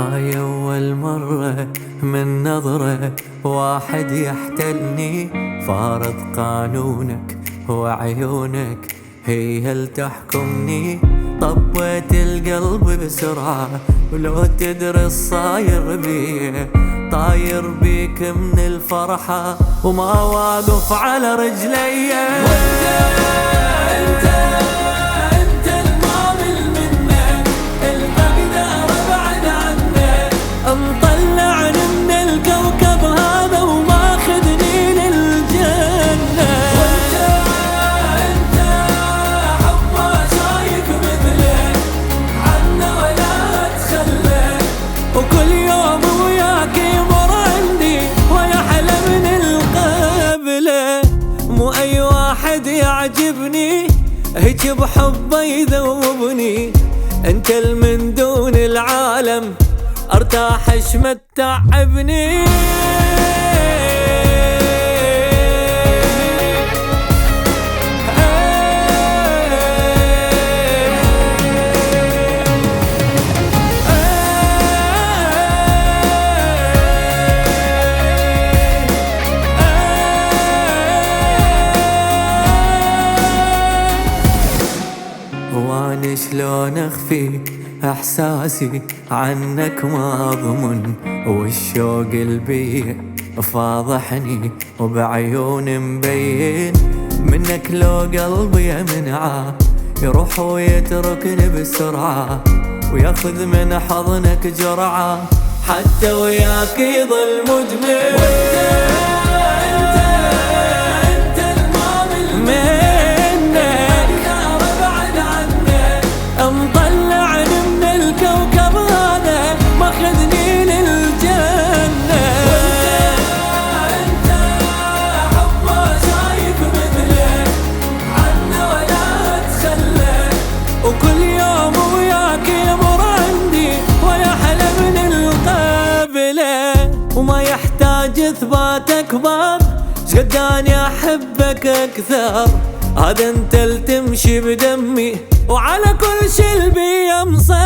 هاي أول مرة من نظرة واحد يحتلني، فارض قانونك وعيونك هي اللي تحكمني. طبيت القلب بسرعة ولو تدري الصاير بيه، طاير بيك من الفرحة وما واقف على رجلي. مطلعني من الكوكب هذا وماخذني للجنة. وانت حب ما شايف مثلك عنا ولا تخلى، وكل يوم وياك يمر عندي ويحلى من القبلة. مو اي واحد يعجبني هيك بحبه يذوبني، انت من دون العالم ارتاحش ما تتعبني. وانا شلون اخفي احساسي عنك ما اضمن، والشوق البيع فاضحني وبعيون مبين. منك لو قلبي يمنعه يروح ويتركني بسرعة، وياخذ من حضنك جرعة حتى وياك يظل مدمن. وكل يوم وياك يمر عندي ويحلى من القبلة، وما يحتاج اثبات اكبر شقد اني احبك اكثر. هذا انت اللي تمشي بدمي وعلى كل شي البي مسيطر.